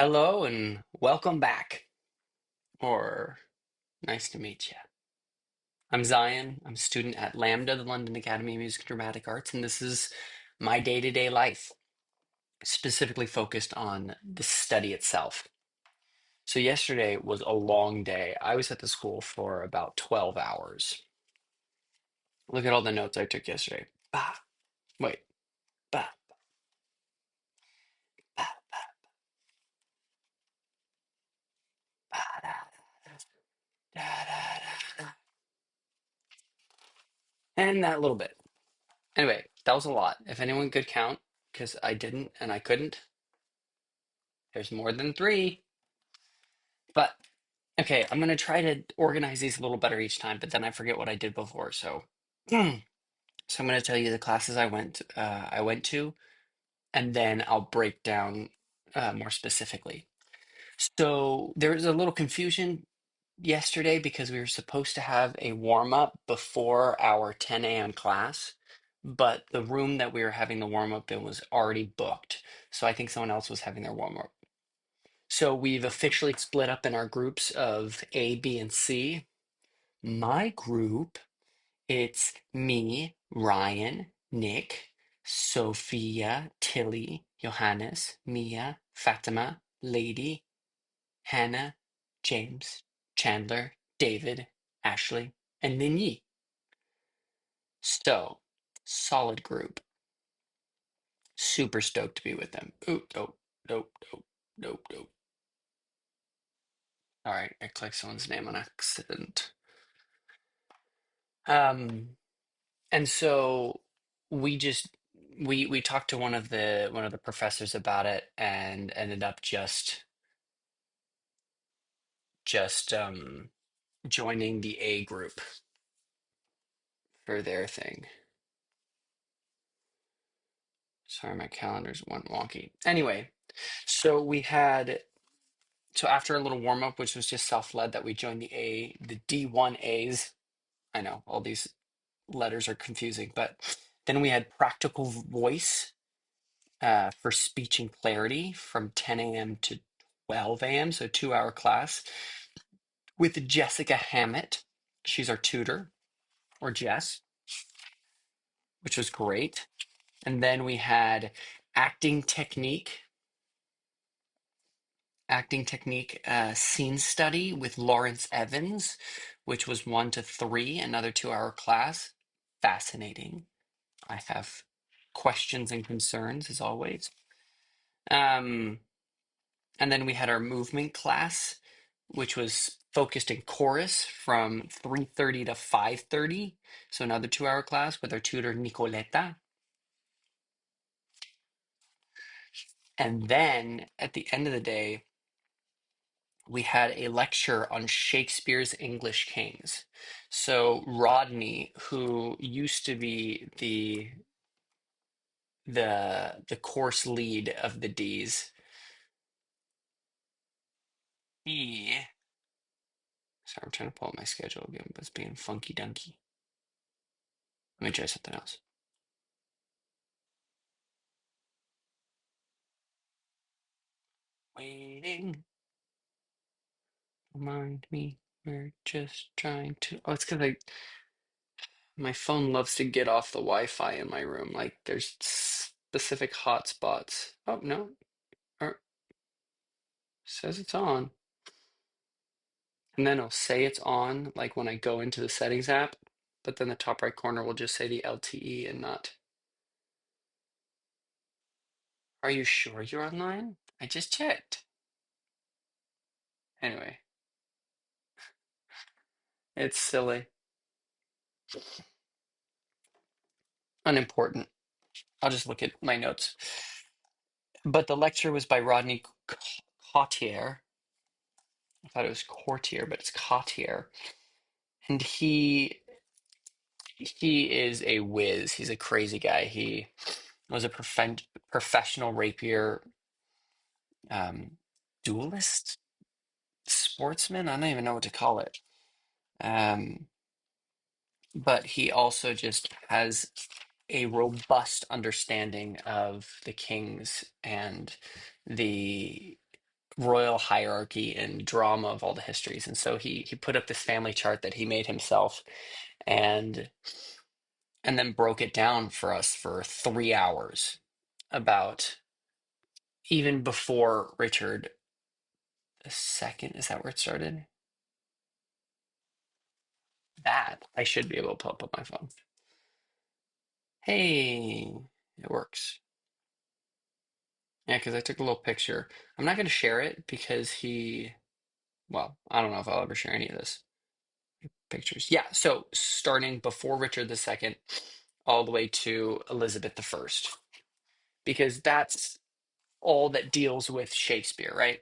Hello and welcome back, or nice to meet you. I'm Zion. I'm a student at LAMDA, the London Academy of Music and Dramatic Arts, and this is my day-to-day life, specifically focused on the study itself. So yesterday was a long day. I was at the school for about 12 hours. Look at all the notes I took yesterday. Bah, wait, bah, bah, bah, bah, da, da, da, da, da. And that little bit. Anyway, that was a lot. If anyone could count, because I didn't and I couldn't, there's more than three. But okay, I'm gonna try to organize these a little better each time, but then I forget what I did before. So, so I'm gonna tell you the classes I went to, and then I'll break down more specifically. So there was a little confusion yesterday because we were supposed to have a warm up before our 10 a.m. class, but the room that we were having the warm up in was already booked. So I think someone else was having their warm up. So we've officially split up in our groups of A, B, and C. My group, it's me, Ryan, Nick, Sophia, Tilly, Johannes, Mia, Fatima, Lady, Hannah, James, Chandler, David, Ashley, and Ninyi. So, solid group. Super stoked to be with them. Ooh, nope, nope, nope, nope, nope. All right, I clicked someone's name on accident. Um, and so we just we talked to one of the professors about it and ended up just joining the A group for their thing. Sorry, my calendars went wonky. Anyway, so we had so after a little warm up, which was just self-led, that we joined the D1As. I know all these letters are confusing, but then we had practical voice for speech and clarity from 10 a.m. to 12 a.m., so 2 hour class with Jessica Hammett. She's our tutor, or Jess, which was great. And then we had acting technique, scene study with Lawrence Evans, which was 1 to 3, another 2 hour class. Fascinating. I have questions and concerns as always. Um, and then we had our movement class, which was focused in chorus from 3:30 to 5:30. So another 2 hour class with our tutor Nicoleta. And then at the end of the day, we had a lecture on Shakespeare's English Kings. So Rodney, who used to be the course lead of the D's, he sorry, I'm trying to pull up my schedule again, but it's being funky dunky. Let me try something else. Waiting, remind me, we're just trying to. Oh, it's because my phone loves to get off the Wi-Fi in my room. Like there's specific hotspots. Oh no, says it's on. And then it'll say it's on, like when I go into the settings app, but then the top right corner will just say the LTE and not. Are you sure you're online? I just checked. Anyway, it's silly. Unimportant. I'll just look at my notes. But the lecture was by Rodney Cottier. I thought it was Courtier, but it's Cottier. And he is a whiz. He's a crazy guy. He was a professional rapier duelist, sportsman. I don't even know what to call it. Um, but he also just has a robust understanding of the Kings and the royal hierarchy and drama of all the histories. And so he put up this family chart that he made himself and then broke it down for us for 3 hours about even before Richard II. Is that where it started? That I should be able to pull up on my phone. Hey, it works. Yeah, because I took a little picture. I'm not going to share it because well, I don't know if I'll ever share any of this pictures. Yeah, so starting before Richard II all the way to Elizabeth I, because that's all that deals with Shakespeare, right?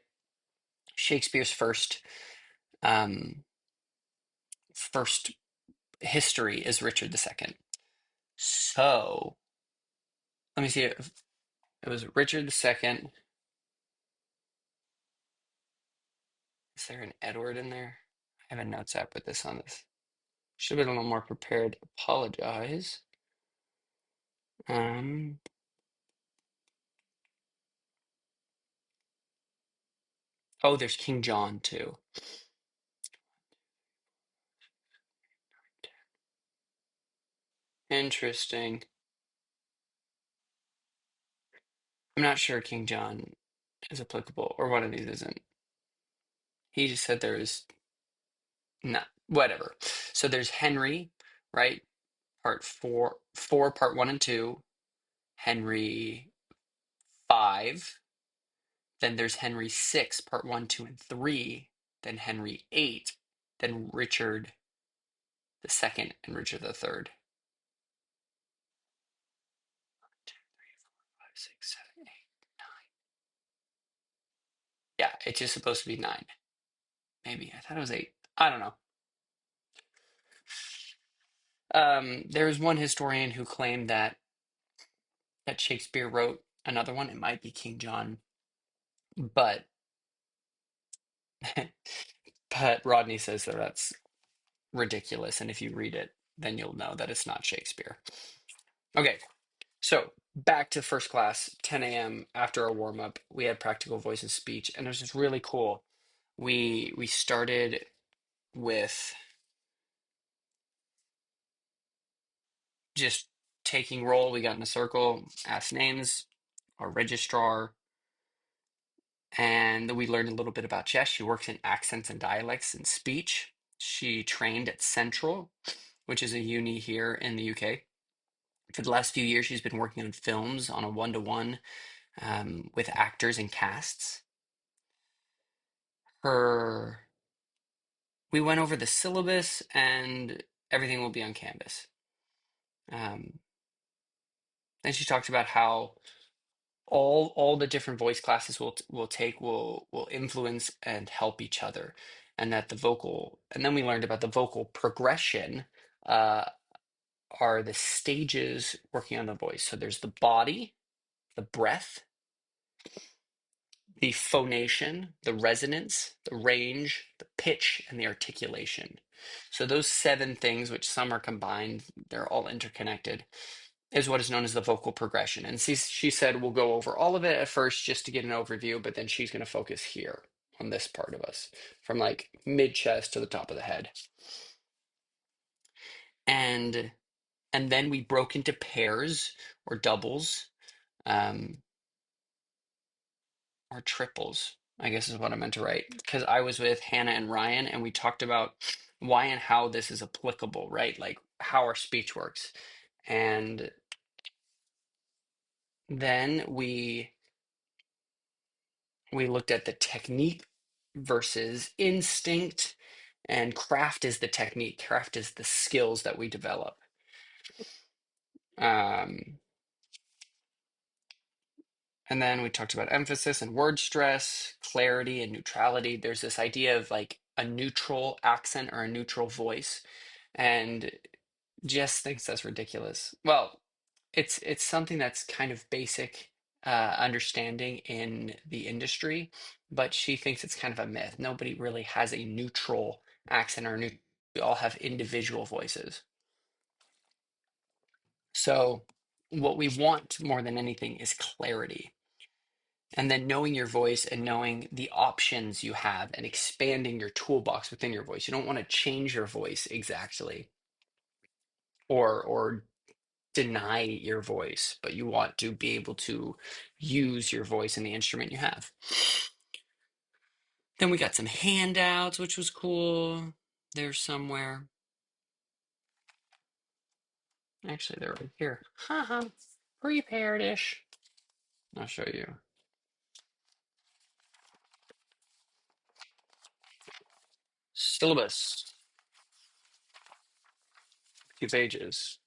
Shakespeare's um, first history is Richard II. So let me see if it was Richard II. Is there an Edward in there? I have a notes app with this on this. Should have been a little more prepared. Apologize. Um, oh, there's King John too. Interesting. I'm not sure King John is applicable, or one of these isn't. He just said there is not, whatever. So there's Henry, right? Part four, part one and two, Henry five. Then there's Henry six, part one, two, and three. Then Henry eight. Then Richard the second and Richard the third. 2, 3, 4, 5, 6, 7, 8, 9. Yeah, it's just supposed to be nine. Maybe I thought it was eight. I don't know. There was one historian who claimed that Shakespeare wrote another one. It might be King John, but but Rodney says that that's ridiculous, and if you read it, then you'll know that it's not Shakespeare. Okay, so back to first class, 10 a.m. after our warm up, we had practical voice and speech, and it was just really cool. We started with just taking roll. We got in a circle, asked names, our registrar, and we learned a little bit about Jess. She works in accents and dialects and speech. She trained at Central, which is a uni here in the UK. For the last few years, she's been working on films on a one-to-one with actors and casts. Her, we went over the syllabus and everything will be on Canvas. Um, then she talked about how all the different voice classes will take will influence and help each other, and that the vocal, and then we learned about the vocal progression uh, are the stages working on the voice. So there's the body, the breath, the phonation, the resonance, the range, the pitch, and the articulation. So those seven things, which some are combined, they're all interconnected, is what is known as the vocal progression. And she said we'll go over all of it at first just to get an overview, but then she's going to focus here on this part of us, from like mid chest to the top of the head. And then we broke into pairs or doubles, um, or triples, I guess is what I meant to write. Because I was with Hannah and Ryan, and we talked about why and how this is applicable, right? Like how our speech works. And then we looked at the technique versus instinct, and craft is the technique, craft is the skills that we develop. Um, and then we talked about emphasis and word stress, clarity and neutrality. There's this idea of like a neutral accent or a neutral voice, and Jess thinks that's ridiculous. Well, it's something that's kind of basic understanding in the industry, but she thinks it's kind of a myth. Nobody really has a neutral accent or neutral. We all have individual voices. So what we want more than anything is clarity. And then knowing your voice and knowing the options you have and expanding your toolbox within your voice. You don't want to change your voice exactly or deny your voice, but you want to be able to use your voice in the instrument you have. Then we got some handouts, which was cool. They're somewhere. Actually, they're right here. Haha, prepared-ish. I'll show you. Syllabus, 2 pages.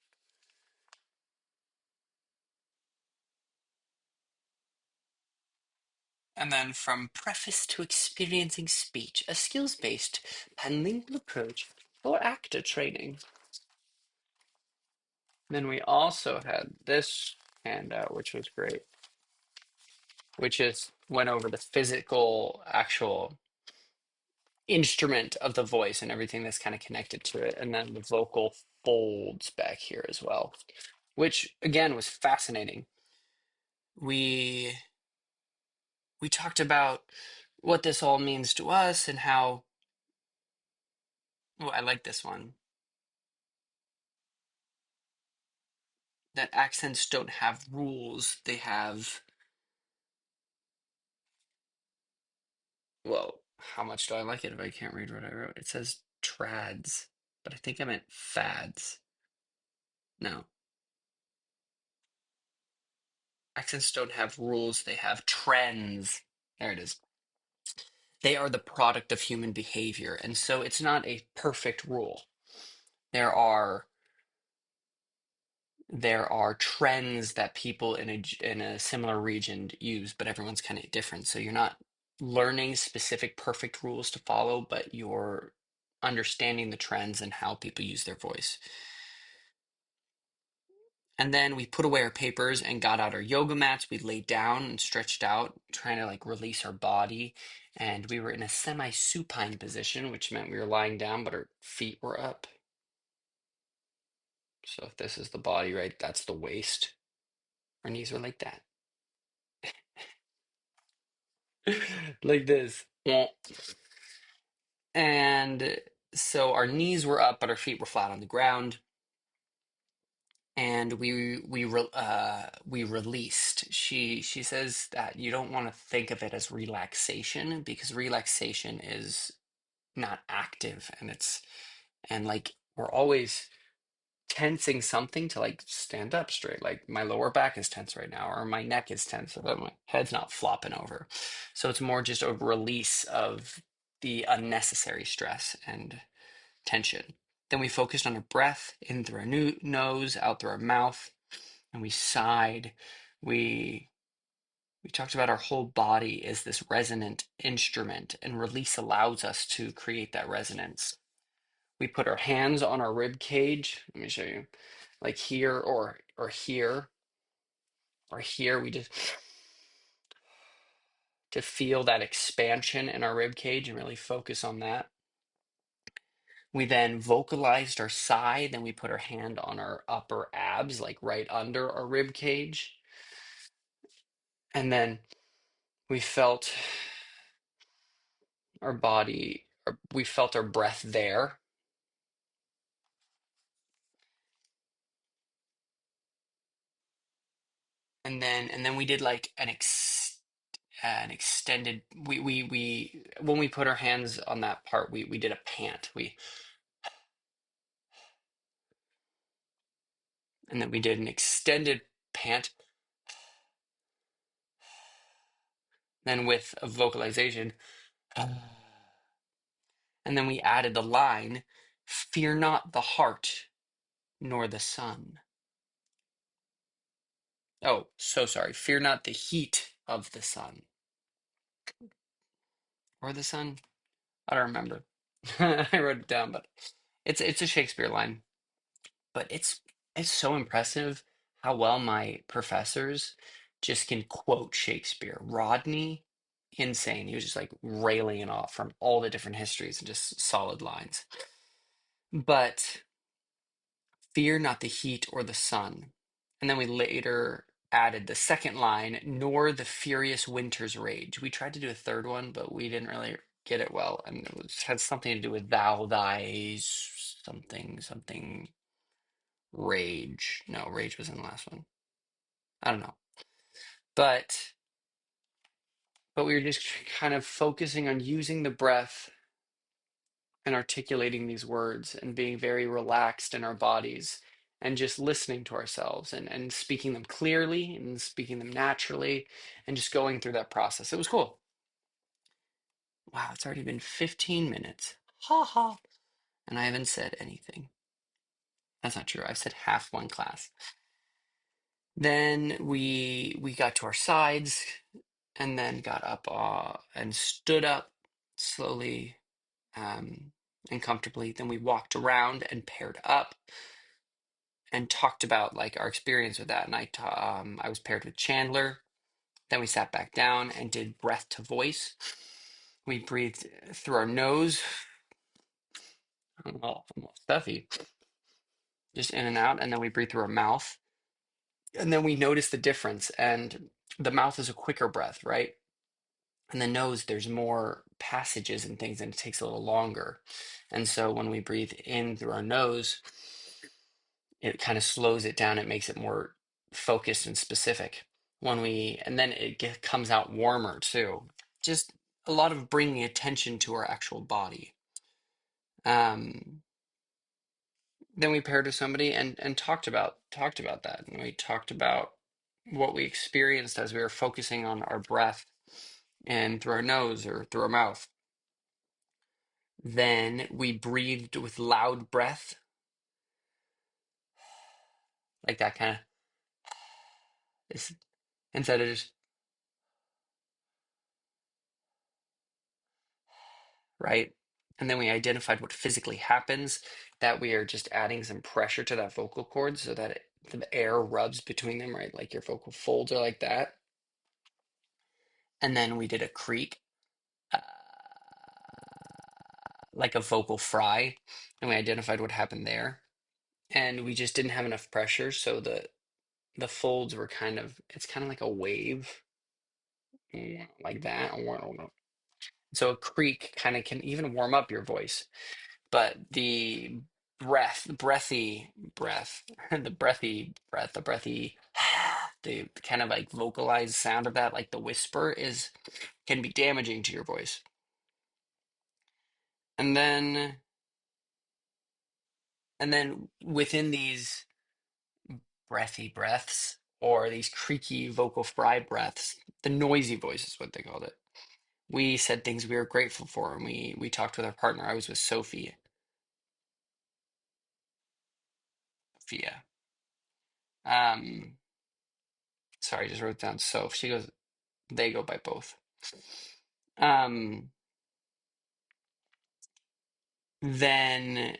And then from preface to experiencing speech, a skills-based panlingual approach for actor training. Then we also had this handout, which was great, which is went over the physical, actual instrument of the voice and everything that's kind of connected to it, and then the vocal folds back here as well, which again was fascinating. We we talked about what this all means to us and how, oh, I like this one, that accents don't have rules, they have, well, how much do I like it if I can't read what I wrote? It says trads, but I think I meant fads. No. Accents don't have rules, they have trends. There it is. They are the product of human behavior, and so it's not a perfect rule. There are trends that people in a similar region use, but everyone's kind of different. So you're not learning specific perfect rules to follow, but you're understanding the trends and how people use their voice. And then we put away our papers and got out our yoga mats. We laid down and stretched out, trying to like release our body. And we were in a semi-supine position, which meant we were lying down, but our feet were up. So if this is the body, right, that's the waist. Our knees were like that. Like this. And so our knees were up, but our feet were flat on the ground. And we released. She says that you don't want to think of it as relaxation because relaxation is not active, and like we're always tensing something to like stand up straight. Like my lower back is tense right now, or my neck is tense, so that my head's not flopping over. So it's more just a release of the unnecessary stress and tension. Then we focused on our breath in through our nose, out through our mouth, and we sighed. We we talked about our whole body is this resonant instrument, and release allows us to create that resonance. We put our hands on our rib cage. Let me show you. Like here or here or here. We just to feel that expansion in our rib cage and really focus on that. We then vocalized our sigh. Then we put our hand on our upper abs, like right under our rib cage. And then we felt our body, we felt our breath there. And then we did like an extended, we when we put our hands on that part, we did a pant. And then we did an extended pant. Then with a vocalization. And then we added the line, fear not the heart nor the sun. Oh, so sorry. Fear not the heat of the sun. Or the sun? I don't remember. I wrote it down, but it's a Shakespeare line. But it's so impressive how well my professors just can quote Shakespeare. Rodney, insane. He was just like railing it off from all the different histories and just solid lines. But fear not the heat or the sun. And then we later added the second line, nor the furious winter's rage. We tried to do a third one, but we didn't really get it well. And had something to do with thou, thy, something, something, rage. No, rage was in the last one. I don't know. But we were just kind of focusing on using the breath and articulating these words and being very relaxed in our bodies and just listening to ourselves and speaking them clearly and speaking them naturally and just going through that process. It was cool. Wow, it's already been 15 minutes. Ha ha. And I haven't said anything. That's not true. I said half one class. Then we got to our sides and then got up and stood up slowly and comfortably. Then we walked around and paired up and talked about like our experience with that. And I was paired with Chandler. Then we sat back down and did breath to voice. We breathed through our nose. Oh, almost stuffy. Just in and out, and then we breathe through our mouth. And then we notice the difference. And the mouth is a quicker breath, right? And the nose, there's more passages and things, and it takes a little longer. And so when we breathe in through our nose, it kind of slows it down. It makes it more focused and specific. And then comes out warmer too. Just a lot of bringing attention to our actual body. Um, then we paired with somebody and talked about that, and we talked about what we experienced as we were focusing on our breath and through our nose or through our mouth. Then we breathed with loud breath, like that kind of, instead of just, right? And then we identified what physically happens, that we are just adding some pressure to that vocal cord so that the air rubs between them, right? Like your vocal folds are like that. And then we did a creak, uh, like a vocal fry, and we identified what happened there. And we just didn't have enough pressure, so the folds were it's kind of like a wave, like that. So a creak kind of can even warm up your voice. But the breathy breath, the breathy breath, the breathy, the kind of like vocalized sound of that, like the whisper, can be damaging to your voice. And then within these breathy breaths or these creaky vocal fry breaths, the noisy voice is what they called it. We said things we were grateful for, and we talked with our partner. I was with Sophia. Um, sorry, I just wrote down Soph. She goes, they go by both. Um, then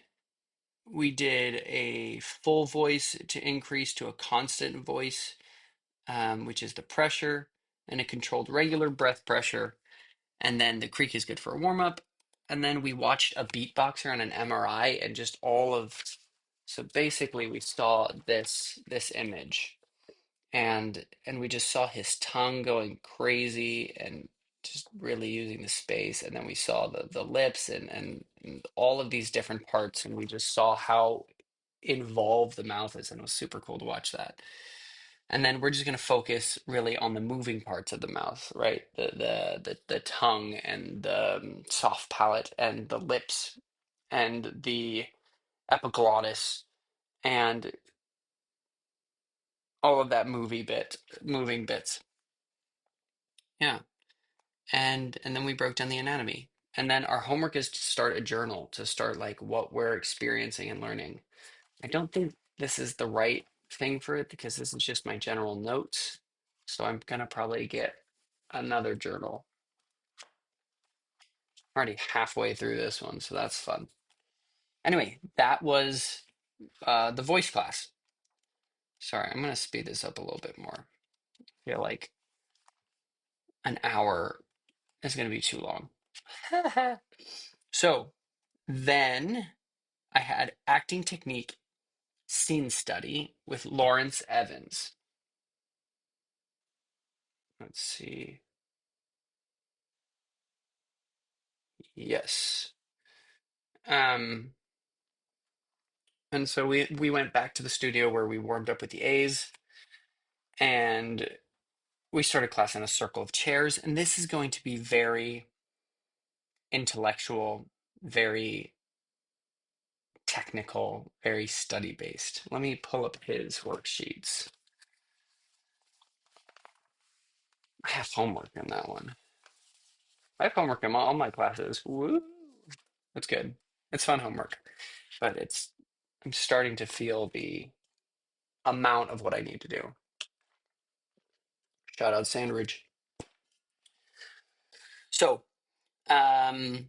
we did a full voice to increase to a constant voice, which is the pressure, and a controlled regular breath pressure. And then the creak is good for a warm up. And then we watched a beatboxer on an MRI, and just so basically we saw this image, and we just saw his tongue going crazy and just really using the space. And then we saw the lips and all of these different parts, and we just saw how involved the mouth is, and it was super cool to watch that. And then we're just going to focus really on the moving parts of the mouth, right? The tongue and the soft palate and the lips and the epiglottis and all of that moving bits. Yeah. And then we broke down the anatomy. And then our homework is to start a journal, to start like what we're experiencing and learning. I don't think this is the right thing for it because this is just my general notes. So I'm gonna probably get another journal. Already halfway through this one, so that's fun. Anyway, that was the voice class. Sorry, I'm gonna speed this up a little bit more. I feel like an hour is gonna be too long. So then I had acting technique scene study with Lawrence Evans. Let's see. Yes. Um, and so we went back to the studio where we warmed up with the A's, and we started class in a circle of chairs. And this is going to be very intellectual, very technical, very study based. Let me pull up his worksheets. I have homework in that one. I have homework in all my classes. Woo! That's good. It's fun homework, but I'm starting to feel the amount of what I need to do. Shout out Sandridge. So, um,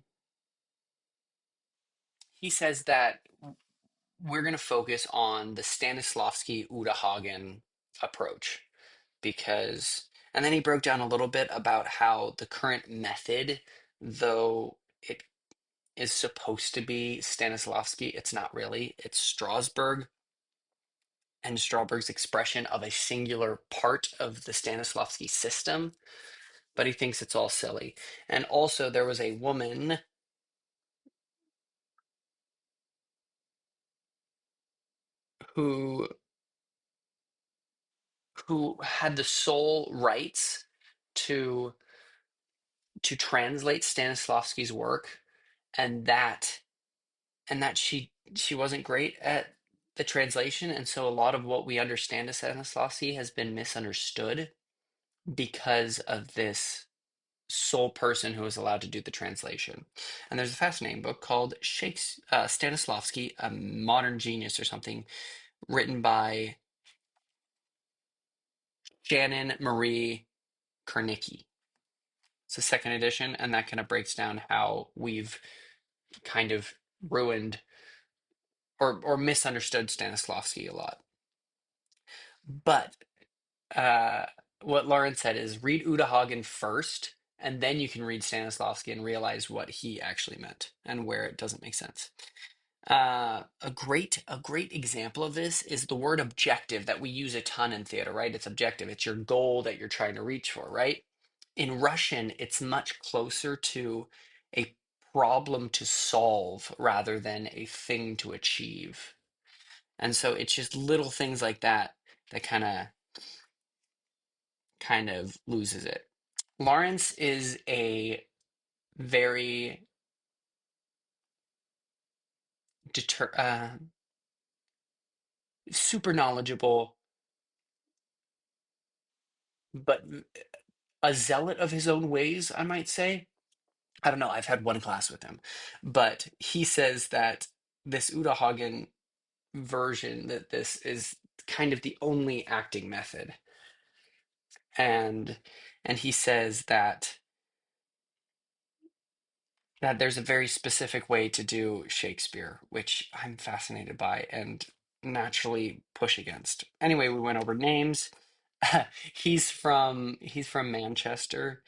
he says that we're going to focus on the Stanislavski Uta Hagen approach because, and then he broke down a little bit about how the current method, though it is supposed to be Stanislavski, it's not really. It's Strasbourg and Strasbourg's expression of a singular part of the Stanislavski system, but he thinks it's all silly. And also, there was a woman who had the sole rights to translate Stanislavski's work, and that she wasn't great at the translation, and so a lot of what we understand as Stanislavski has been misunderstood because of this sole person who was allowed to do the translation. And there's a fascinating book called Stanislavski, a Modern Genius or something, written by Shannon Marie Kernicki. It's the second edition, and that kind of breaks down how we've kind of ruined or misunderstood Stanislavski a lot. But uh, what Lauren said is read Uta Hagen first, and then you can read Stanislavski and realize what he actually meant and where it doesn't make sense. A great example of this is the word objective that we use a ton in theater, right? It's objective. It's your goal that you're trying to reach for, right? In Russian, it's much closer to a problem to solve rather than a thing to achieve. And so it's just little things like that that kind of loses it. Lawrence is a very super knowledgeable, but a zealot of his own ways, I might say. I don't know. I've had one class with him, but he says that this Uta Hagen version, that this is kind of the only acting method, and he says that there's a very specific way to do Shakespeare, which I'm fascinated by and naturally push against. Anyway, we went over names. He's from Manchester,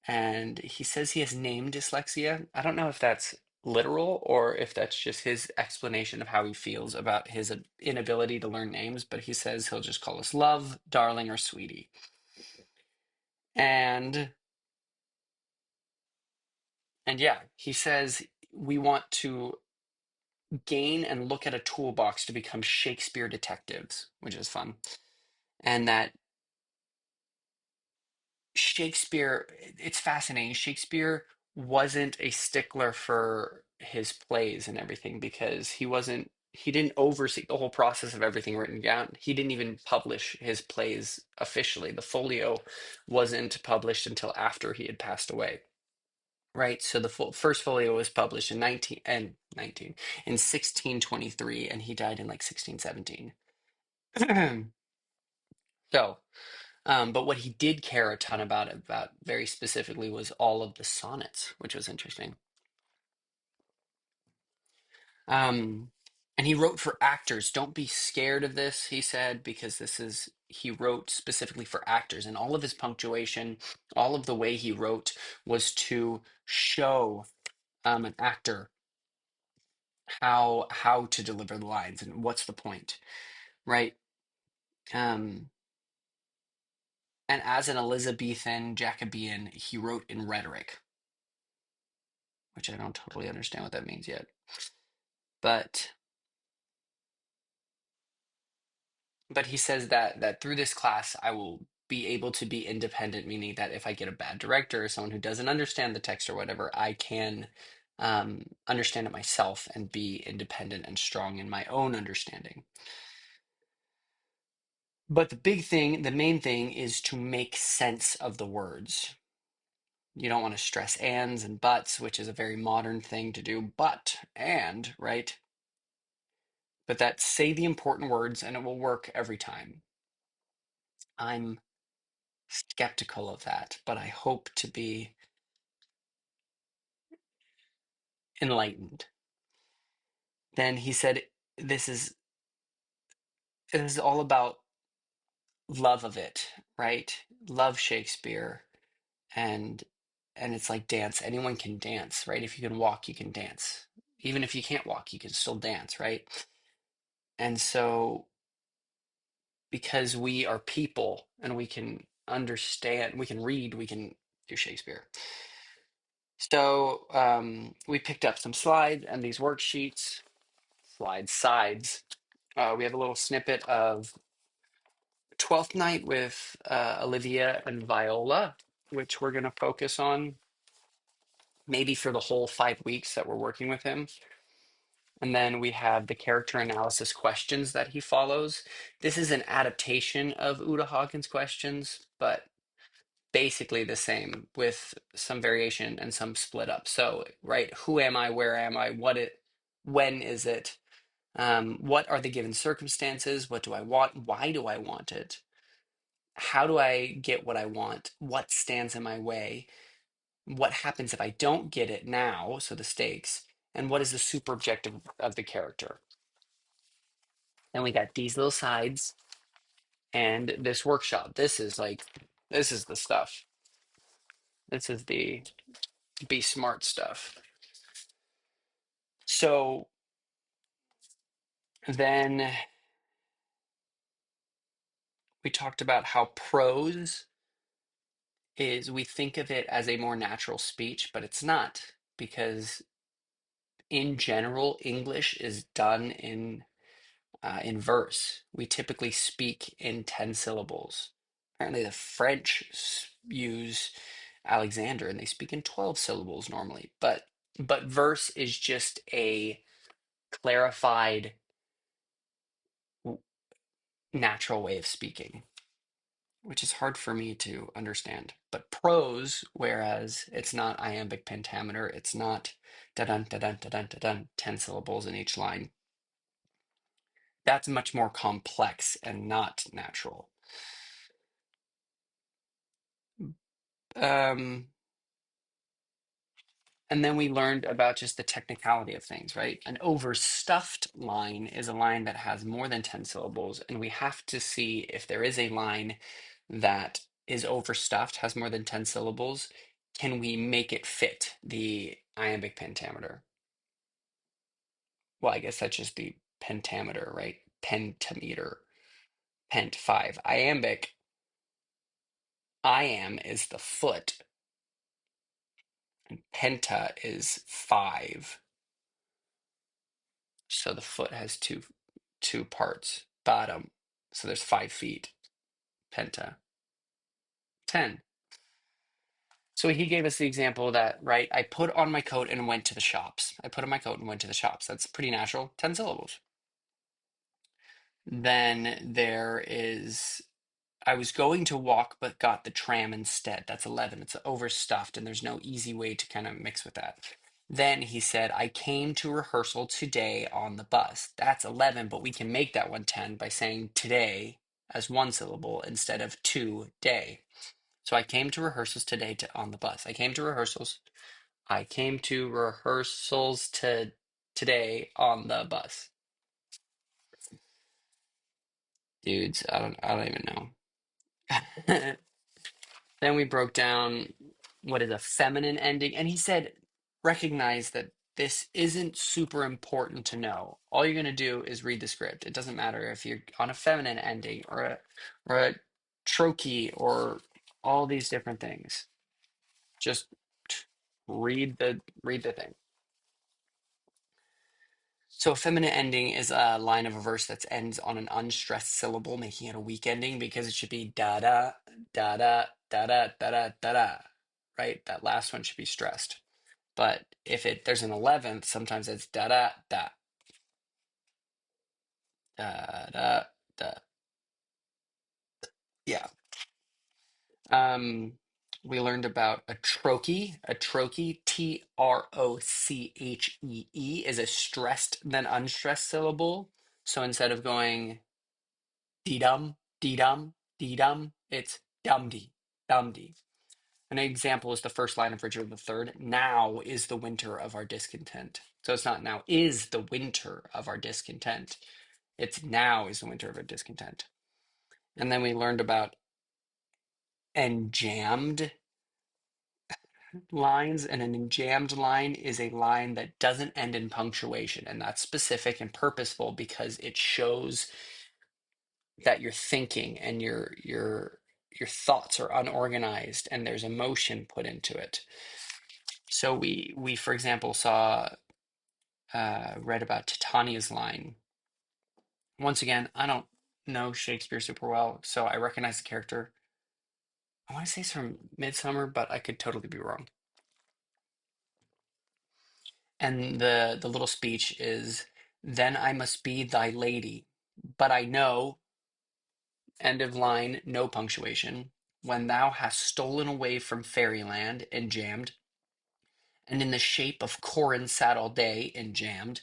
and he says he has name dyslexia. I don't know if that's literal or if that's just his explanation of how he feels about his inability to learn names, but he says he'll just call us love, darling, or sweetie. And yeah, he says we want to gain and look at a toolbox to become Shakespeare detectives, which is fun. And that Shakespeare, it's fascinating. Shakespeare wasn't a stickler for his plays and everything because he didn't oversee the whole process of everything written down. He didn't even publish his plays officially. The folio wasn't published until after he had passed away. Right, so the first folio was published in 1623, and he died in like 1617. So, but what he did care a ton about very specifically was all of the sonnets, which was interesting. Um, and he wrote for actors. Don't be scared of this, he said, because he wrote specifically for actors, and all of his punctuation, all of the way he wrote was to show an actor how to deliver the lines and what's the point, right? Um, And as an Elizabethan Jacobean, he wrote in rhetoric, which I don't totally understand what that means yet. But he says that through this class I will be able to be independent, meaning that if I get a bad director or someone who doesn't understand the text or whatever, I can understand it myself and be independent and strong in my own understanding. But the main thing is to make sense of the words. You don't want to stress ands and buts, which is a very modern thing to do, but, and, right? But that say the important words and it will work every time. I'm skeptical of that, but I hope to be enlightened. Then he said, this is all about love of it, right? Love Shakespeare, and it's like dance. Anyone can dance, right? If you can walk, you can dance. Even if you can't walk, you can still dance, right? And so because we are people and we can understand, we can read, we can do Shakespeare. So we picked up some slides and these worksheets, slide sides. We have a little snippet of Twelfth Night with Olivia and Viola, which we're going to focus on maybe for the whole 5 weeks that we're working with him. And then we have the character analysis questions that he follows. This is an adaptation of Uta Hawkins' questions, but basically the same with some variation and some split up. So, right, who am I? Where am I? When is it? What are the given circumstances? What do I want? Why do I want it? How do I get what I want? What stands in my way? What happens if I don't get it now? So the stakes. And what is the super objective of the character? Then we got these little sides and this workshop. This is the stuff. This is the be smart stuff. So then we talked about how prose is, we think of it as a more natural speech, but it's not, because in general, English is done in verse. We typically speak in 10 syllables. Apparently, the French use Alexander and they speak in 12 syllables normally. But verse is just a clarified natural way of speaking, which is hard for me to understand. But prose, whereas it's not iambic pentameter, it's not da-dun, da-dun, da-dun, da-dun, 10 syllables in each line. That's much more complex and not natural. Um, and then we learned about just the technicality of things, right? An overstuffed line is a line that has more than 10 syllables, and we have to see if there is a line that is overstuffed, has more than 10 syllables, can we make it fit the iambic pentameter? Well, I guess that's just the pentameter, right? Pentameter, pent 5. Iambic, iam is the foot, and penta is 5. So the foot has two parts, bottom. So there's 5 feet, penta, 10. So he gave us the example that, right, I put on my coat and went to the shops. I put on my coat and went to the shops. That's pretty natural, 10 syllables. Then there is, I was going to walk but got the tram instead. That's 11. It's overstuffed and there's no easy way to kind of mix with that. Then he said, I came to rehearsal today on the bus. That's 11, but we can make that one 10 by saying today as one syllable instead of today. So I came to rehearsals today on the bus. I came to rehearsals. I came to rehearsals today on the bus. Dudes, I don't even know. Then we broke down what is a feminine ending, and he said, recognize that this isn't super important to know. All you're going to do is read the script. It doesn't matter if you're on a feminine ending or a trochee, or all these different things. Just read the thing. So a feminine ending is a line of a verse that ends on an unstressed syllable, making it a weak ending because it should be da da da da da da da da da da. Right? That last one should be stressed. But if there's an 11th, sometimes it's da da da da da da. Yeah. Um, we learned about a trochee. A trochee, Trochee, is a stressed then unstressed syllable. So instead of going dee-dum, dee-dum, dee-dum, it's dum-dee, dum-dee. An example is the first line of Richard III. Now is the winter of our discontent. So it's not now is the winter of our discontent. It's now is the winter of our discontent. And then we learned about enjammed lines, and an enjammed line is a line that doesn't end in punctuation, and that's specific and purposeful because it shows that you're thinking and your thoughts are unorganized and there's emotion put into it. So we for example saw read about Titania's line. Once again, I don't know Shakespeare super well, so I recognize the character. I want to say it's from Midsummer, but I could totally be wrong. And the little speech is, "Then I must be thy lady, but I know," end of line, no punctuation, "when thou hast stolen away from fairyland and jammed, and in the shape of Corin sat all day and jammed,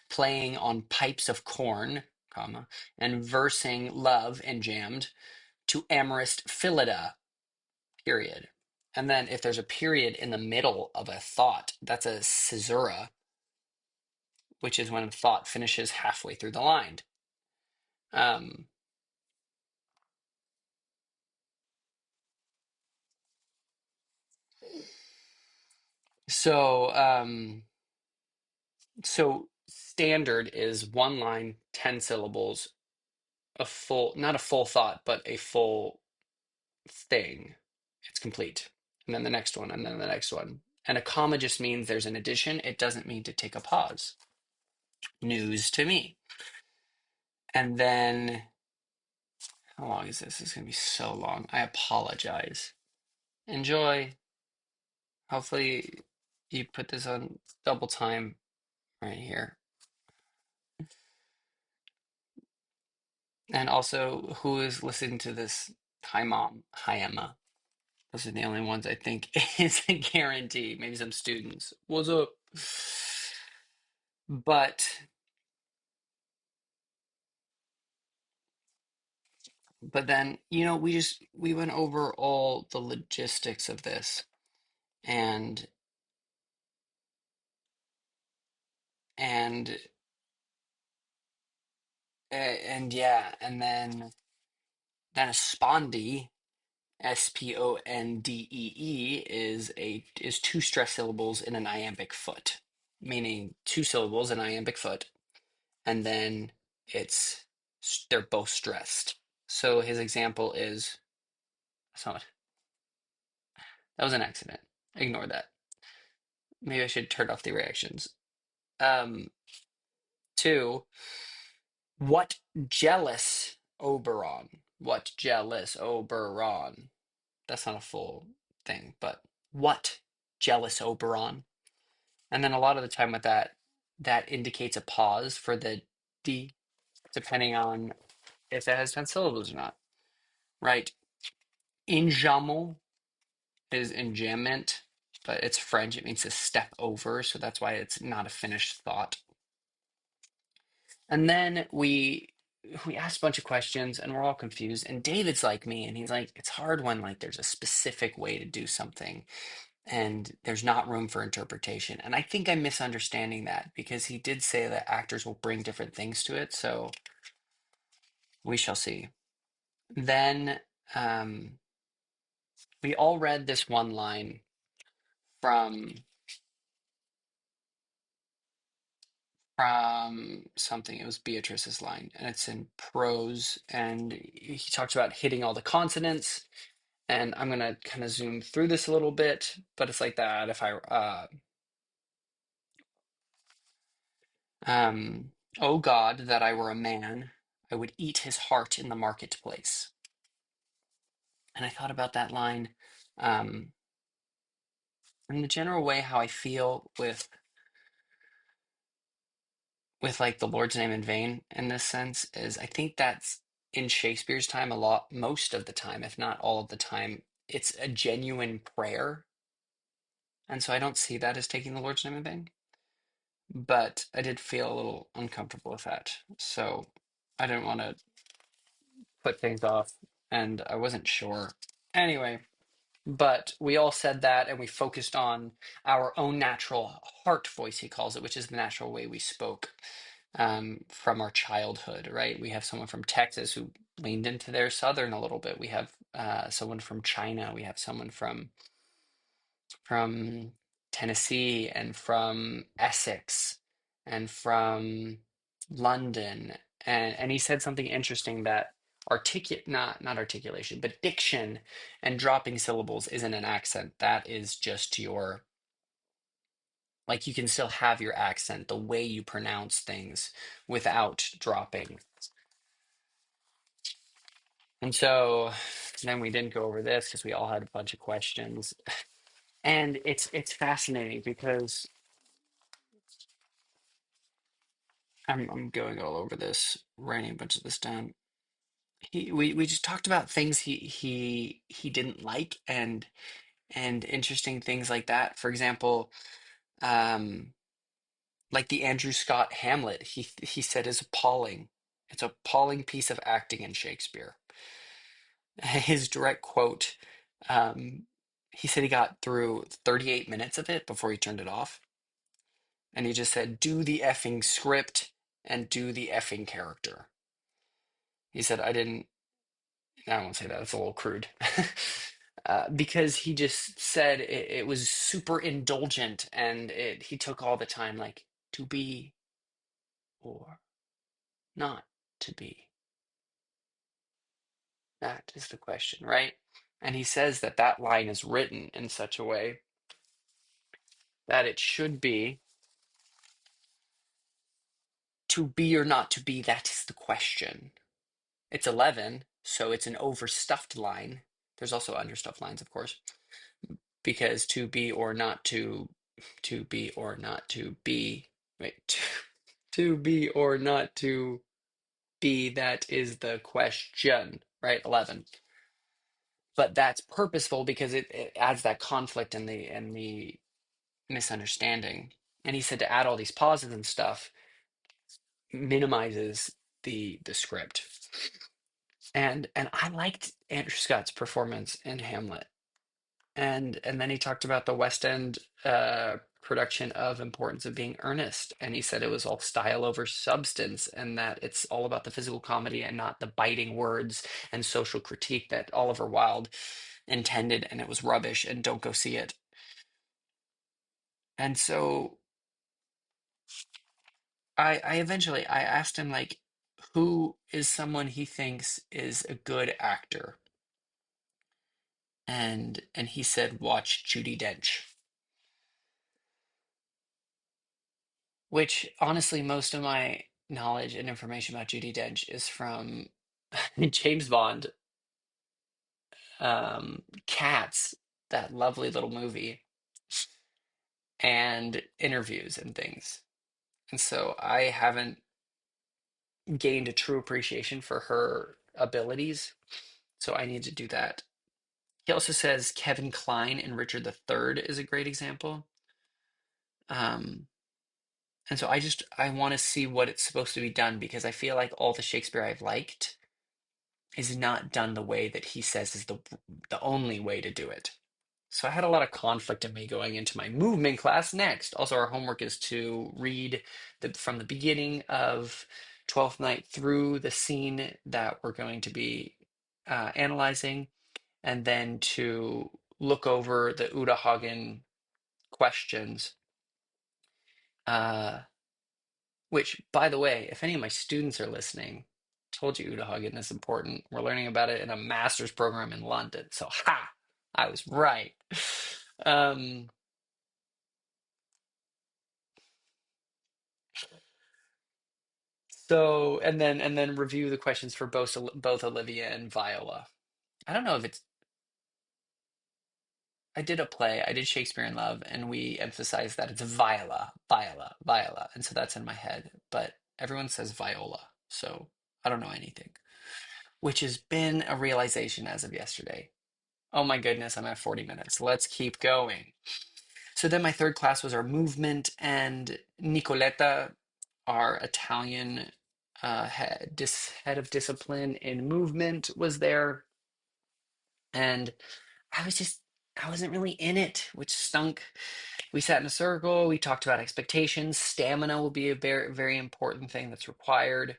playing on pipes of corn, comma, and versing love and jammed, to amorous Phillida," period. And then if there's a period in the middle of a thought, that's a caesura, which is when a thought finishes halfway through the line. Um, so, um, so standard is one line, 10 syllables, a full, not a full thought, but a full thing. It's complete. And then the next one, and then the next one. And a comma just means there's an addition. It doesn't mean to take a pause. News to me. And then, how long is this? It's going to be so long. I apologize. Enjoy. Hopefully, you put this on double time right here. And also, who is listening to this? Hi, Mom. Hi, Emma. Those are the only ones I think is a guarantee. Maybe some students. What's up? But then, we went over all the logistics of this, and and and yeah, and then a spondee, Spondee, is two stress syllables in an iambic foot, meaning two syllables in iambic foot, and then it's they're both stressed. So his example is, so that was an accident. Ignore that. Maybe I should turn off the reactions. Um, Two, what jealous Oberon? What jealous Oberon? That's not a full thing, but what jealous Oberon? And then a lot of the time with that, that indicates a pause for the D, depending on if it has 10 syllables or not, right? Enjamment is enjambment, but it's French. It means to step over, so that's why it's not a finished thought. And then we asked a bunch of questions and we're all confused. And David's like me, and he's like, it's hard when like there's a specific way to do something and there's not room for interpretation. And I think I'm misunderstanding that because he did say that actors will bring different things to it. So we shall see. Then we all read this one line from from something. It was Beatrice's line, and it's in prose. And he talks about hitting all the consonants. And I'm gonna kind of zoom through this a little bit, but it's like that. If I, um, oh God, that I were a man, I would eat his heart in the marketplace. And I thought about that line, um, in the general way how I feel with like the Lord's name in vain in this sense is I think that's in Shakespeare's time a lot, most of the time, if not all of the time, it's a genuine prayer. And so I don't see that as taking the Lord's name in vain. But I did feel a little uncomfortable with that. So I didn't want to put things off, and I wasn't sure. Anyway, but we all said that, and we focused on our own natural heart voice, he calls it, which is the natural way we spoke from our childhood, right? We have someone from Texas who leaned into their Southern a little bit. We have someone from China. We have someone from Tennessee and from Essex and from London. And he said something interesting that articulate not articulation, but diction and dropping syllables isn't an accent. That is just your like you can still have your accent, the way you pronounce things without dropping. And so then we didn't go over this because we all had a bunch of questions. And it's fascinating because I'm going all over this, writing a bunch of this down. We just talked about things he didn't like and interesting things like that. For example, um, like the Andrew Scott Hamlet, he said is appalling. It's an appalling piece of acting in Shakespeare. His direct quote, um, he said he got through 38 minutes of it before he turned it off. And he just said, do the effing script and do the effing character. He said, I won't say that. It's a little crude. Because he just said it was super indulgent and he took all the time, like, to be or not to be. That is the question, right? And he says that that line is written in such a way that it should be to be or not to be. That is the question. It's 11, so it's an overstuffed line. There's also understuffed lines, of course, because to be or not to be, wait, to be or not to be, that is the question, right? 11. But that's purposeful because it adds that conflict and the misunderstanding. And he said to add all these pauses and stuff minimizes the script. And I liked Andrew Scott's performance in Hamlet. And then he talked about the West End production of Importance of Being Earnest. And he said it was all style over substance and that it's all about the physical comedy and not the biting words and social critique that Oliver Wilde intended, and it was rubbish and don't go see it. And so I eventually I asked him like who is someone he thinks is a good actor. And he said watch Judi Dench. Which honestly, most of my knowledge and information about Judi Dench is from James Bond, Cats, that lovely little movie, and interviews and things. And so I haven't gained a true appreciation for her abilities, so I need to do that. He also says Kevin Kline in Richard III is a great example. Um, and so I want to see what it's supposed to be done because I feel like all the Shakespeare I've liked is not done the way that he says is the only way to do it. So I had a lot of conflict in me going into my movement class next. Also, our homework is to read from the beginning of Twelfth Night through the scene that we're going to be analyzing, and then to look over the Uta Hagen questions. Uh, which, by the way, if any of my students are listening, told you Utahuggin is important. We're learning about it in a master's program in London. So, ha! I was right. Um, so, and then review the questions for both Olivia and Viola. I don't know if it's I did a play. I did Shakespeare in Love, and we emphasized that it's Viola, Viola, Viola, and so that's in my head. But everyone says Viola, so I don't know anything, which has been a realization as of yesterday. Oh my goodness, I'm at 40 minutes. Let's keep going. So then my third class was our movement, and Nicoletta, our Italian head of discipline in movement, was there. And I was just, I wasn't really in it, which stunk. We sat in a circle, we talked about expectations. Stamina will be a very, very important thing that's required.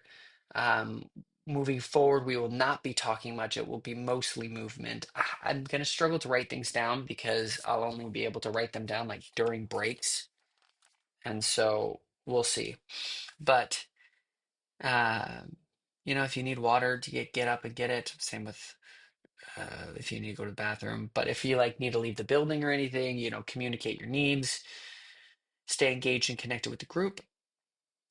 Um, Moving forward, we will not be talking much. It will be mostly movement. I'm going to struggle to write things down because I'll only be able to write them down like during breaks. And so we'll see. But, um, if you need water to get up and get it, same with if you need to go to the bathroom. But if you like need to leave the building or anything, communicate your needs, stay engaged and connected with the group.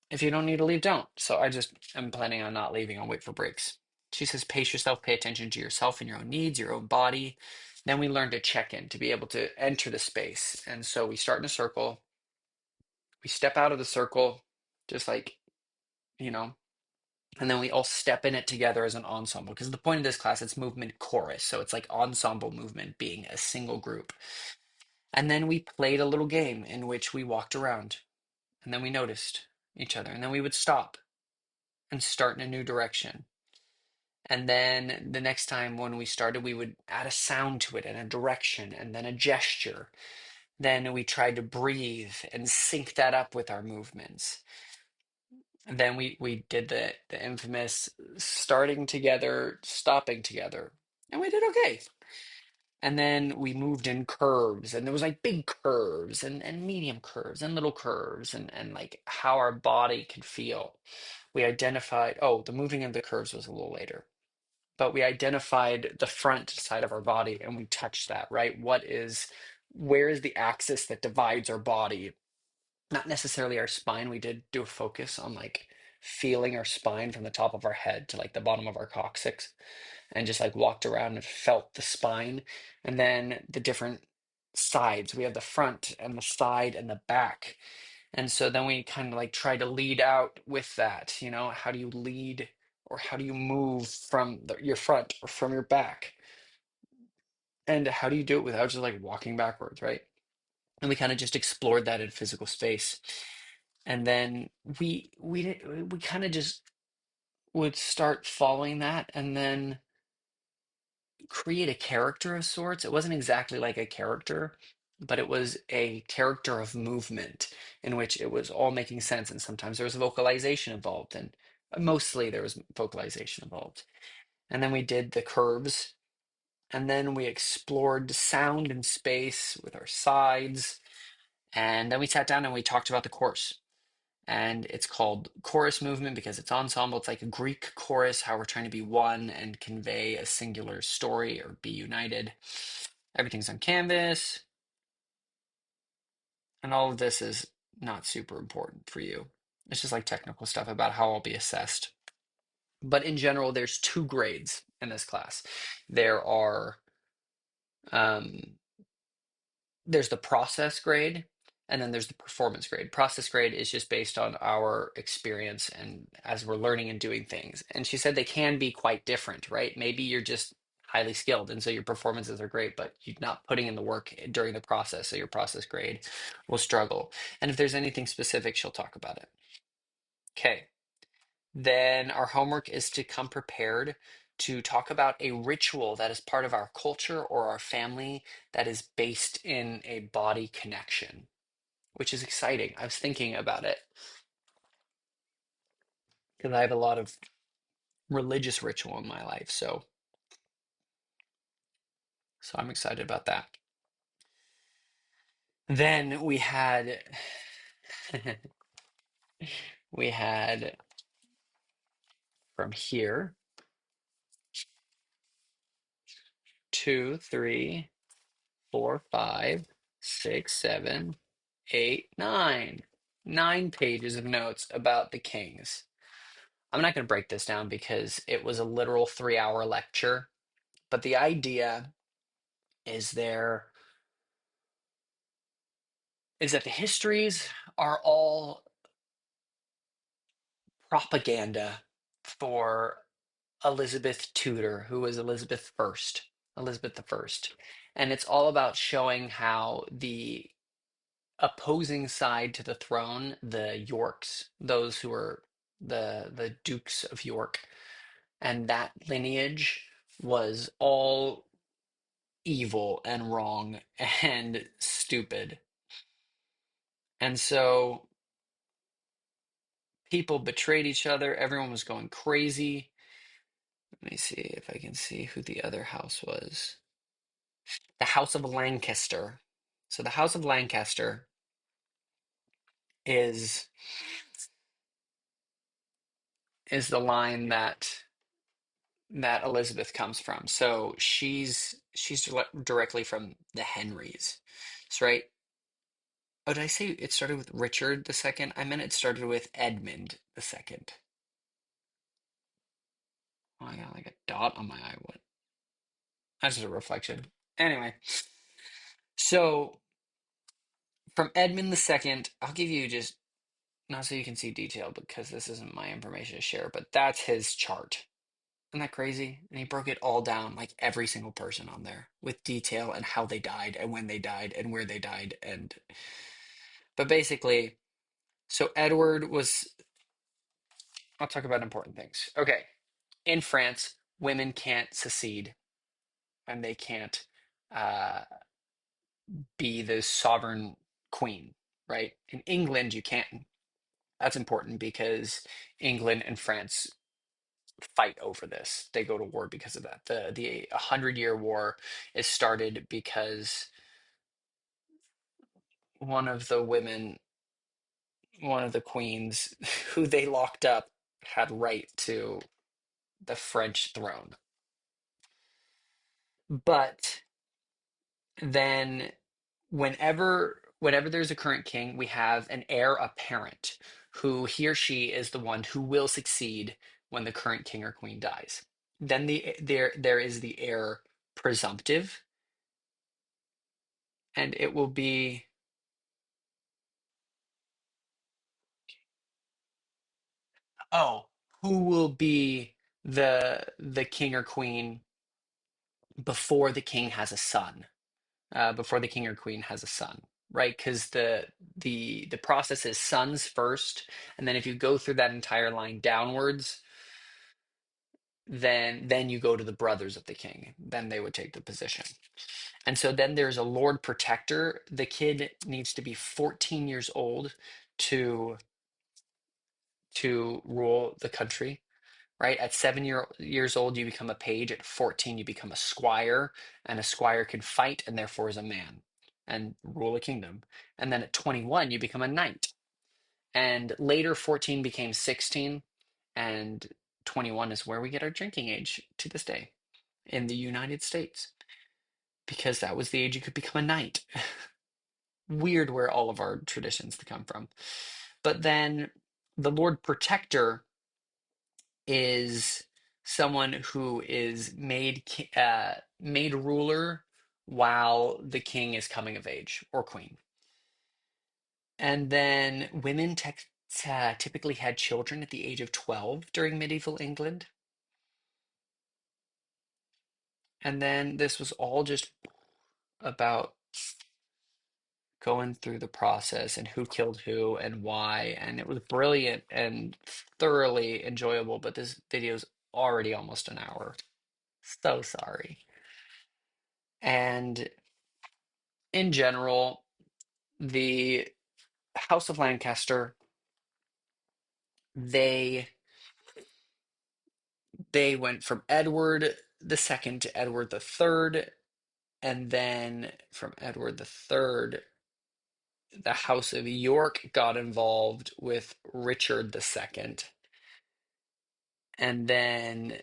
If you don't need to leave, don't. So I just am planning on not leaving. I'll wait for breaks. She says, pace yourself, pay attention to yourself and your own needs, your own body. Then we learn to check in, to be able to enter the space. And so we start in a circle. We step out of the circle, just like, you know, and then we all step in it together as an ensemble. Because the point of this class, it's movement chorus. So it's like ensemble movement being a single group. And then we played a little game in which we walked around and then we noticed each other. And then we would stop and start in a new direction. And then the next time when we started, we would add a sound to it and a direction and then a gesture. Then we tried to breathe and sync that up with our movements. And then we did the infamous starting together, stopping together. And we did okay. And then we moved in curves, and there was like big curves and medium curves and little curves and like how our body could feel. We identified, oh, the moving of the curves was a little later, but we identified the front side of our body and we touched that, right? Where is the axis that divides our body? Not necessarily our spine. We did do a focus on like feeling our spine from the top of our head to like the bottom of our coccyx and just like walked around and felt the spine. And then the different sides. We have the front and the side and the back. And so then we kind of like try to lead out with that. How do you lead or how do you move from your front or from your back? And how do you do it without just like walking backwards, right? And we kind of just explored that in physical space. And then we kind of just would start following that and then create a character of sorts. It wasn't exactly like a character, but it was a character of movement in which it was all making sense. And sometimes there was vocalization involved, and mostly there was vocalization involved. And then we did the curves, and then we explored sound and space with our sides. And then we sat down and we talked about the course. And it's called chorus movement because it's ensemble. It's like a Greek chorus, how we're trying to be one and convey a singular story or be united. Everything's on canvas, and all of this is not super important for you. It's just like technical stuff about how I'll be assessed. But in general, there's two grades in this class. There are um, there's the process grade and then there's the performance grade. Process grade is just based on our experience and as we're learning and doing things. And she said they can be quite different, right? Maybe you're just highly skilled and so your performances are great, but you're not putting in the work during the process, so your process grade will struggle. And if there's anything specific, she'll talk about it. Okay. Then our homework is to come prepared to talk about a ritual that is part of our culture or our family that is based in a body connection, which is exciting. I was thinking about it because I have a lot of religious ritual in my life, so I'm excited about that. Then we had we had from here 2, 3, 4, 5, 6, 7, 8, 9. 9 pages of notes about the kings. I'm not going to break this down because it was a literal 3-hour lecture, but the idea is there is that the histories are all propaganda for Elizabeth Tudor, who was Elizabeth the First. And it's all about showing how the opposing side to the throne, the Yorks, those who were the Dukes of York, and that lineage was all evil and wrong and stupid. And so people betrayed each other. Everyone was going crazy. Let me see if I can see who the other house was. The House of Lancaster. So the House of Lancaster is the line that Elizabeth comes from. So she's directly from the Henrys. That's right. Oh, did I say it started with Richard the Second? I meant it started with Edmund the Second. Oh, I got like a dot on my eye. What? That's just a reflection. Anyway, so from Edmund the Second, I'll give you just not so you can see detail because this isn't my information to share, but that's his chart. Isn't that crazy? And he broke it all down, like every single person on there, with detail and how they died and when they died and where they died. But basically, so Edward was, I'll talk about important things. Okay. In France, women can't secede and they can't uh, be the sovereign queen, right? In England, you can. That's important because England and France fight over this. They go to war because of that. The 100-Year War is started because one of the women, one of the queens who they locked up had right to the French throne. But then whenever there's a current king, we have an heir apparent who he or she is the one who will succeed when the current king or queen dies. Then there is the heir presumptive, and it will be, oh, who will be the king or queen before the king has a son, before the king or queen has a son, right? Because the process is sons first, and then if you go through that entire line downwards, then you go to the brothers of the king. Then they would take the position. And so then there's a Lord Protector. The kid needs to be 14 years old to rule the country, right? At 7 years old, you become a page. At 14, you become a squire, and a squire can fight and therefore is a man and rule a kingdom. And then at 21, you become a knight. And later, 14 became 16, and 21 is where we get our drinking age to this day in the United States, because that was the age you could become a knight. Weird where all of our traditions come from. But then the Lord Protector is someone who is made ruler while the king is coming of age, or queen. And then women typically had children at the age of 12 during medieval England. And then this was all just about going through the process and who killed who and why. And it was brilliant and thoroughly enjoyable, but this video's already almost an hour. So sorry. And in general, the House of Lancaster, they went from Edward the Second to Edward the Third, and then from Edward the Third the House of York got involved with Richard II, and then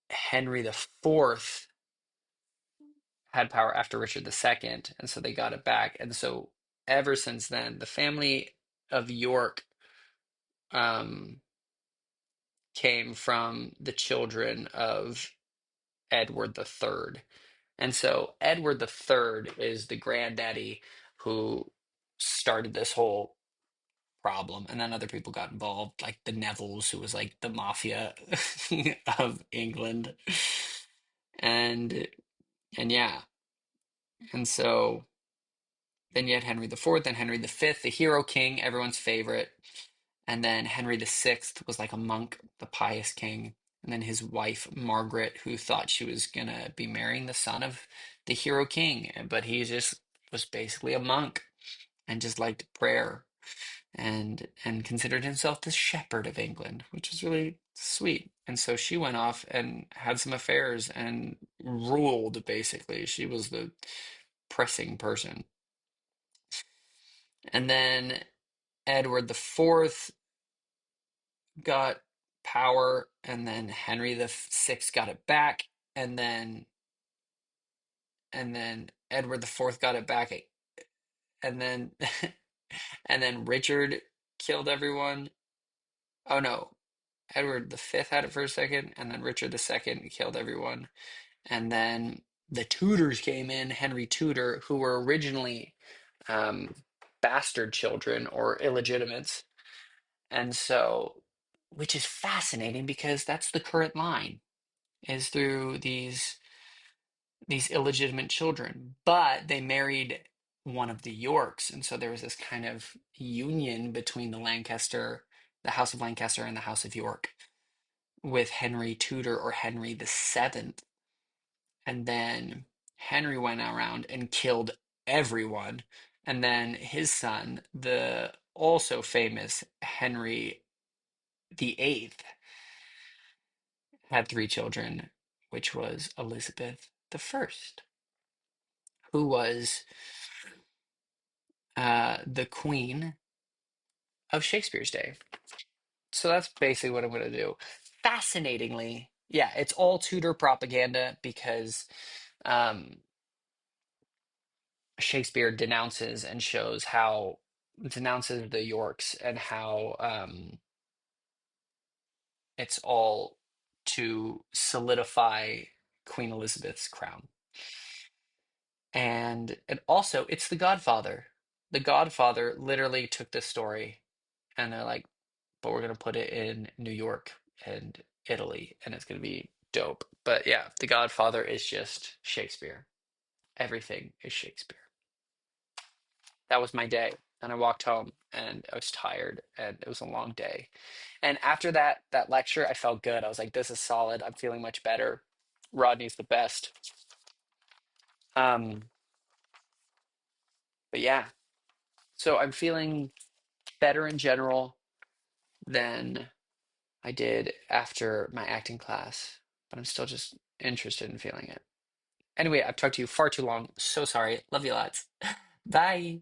Henry IV had power after Richard II, and so they got it back. And so ever since then, the family of York um, came from the children of Edward III. And so Edward III is the granddaddy who started this whole problem. And then other people got involved, like the Nevilles, who was like the mafia of England. And yeah. And so then you had Henry IV, then Henry V, the hero king, everyone's favorite. And then Henry VI was like a monk, the pious king. And then his wife, Margaret, who thought she was gonna be marrying the son of the hero king, but he just was basically a monk and just liked prayer and considered himself the shepherd of England, which is really sweet. And so she went off and had some affairs and ruled, basically. She was the pressing person. And then Edward IV got power, and then Henry VI got it back, and then Edward IV got it back, and then and then Richard killed everyone. Oh no, Edward V had it for a second, and then Richard II killed everyone, and then the Tudors came in, Henry Tudor, who were originally um, bastard children or illegitimates, and so, which is fascinating because that's the current line, is through these illegitimate children, but they married one of the Yorks, and so there was this kind of union between the House of Lancaster and the House of York, with Henry Tudor or Henry VII, and then Henry went around and killed everyone, and then his son, the also famous Henry VIII, had three children, which was Elizabeth I, who was the queen of Shakespeare's day. So that's basically what I'm going to do. Fascinatingly, yeah, it's all Tudor propaganda because um, Shakespeare denounces the Yorks and how it's all to solidify Queen Elizabeth's crown. And also, it's The Godfather. The Godfather literally took this story and they're like, but we're gonna put it in New York and Italy, and it's gonna be dope. But yeah, The Godfather is just Shakespeare. Everything is Shakespeare. That was my day. And I walked home and I was tired and it was a long day. And after that lecture, I felt good. I was like, this is solid. I'm feeling much better. Rodney's the best. Um, but yeah, so I'm feeling better in general than I did after my acting class, but I'm still just interested in feeling it. Anyway, I've talked to you far too long. So sorry. Love you lots. Bye.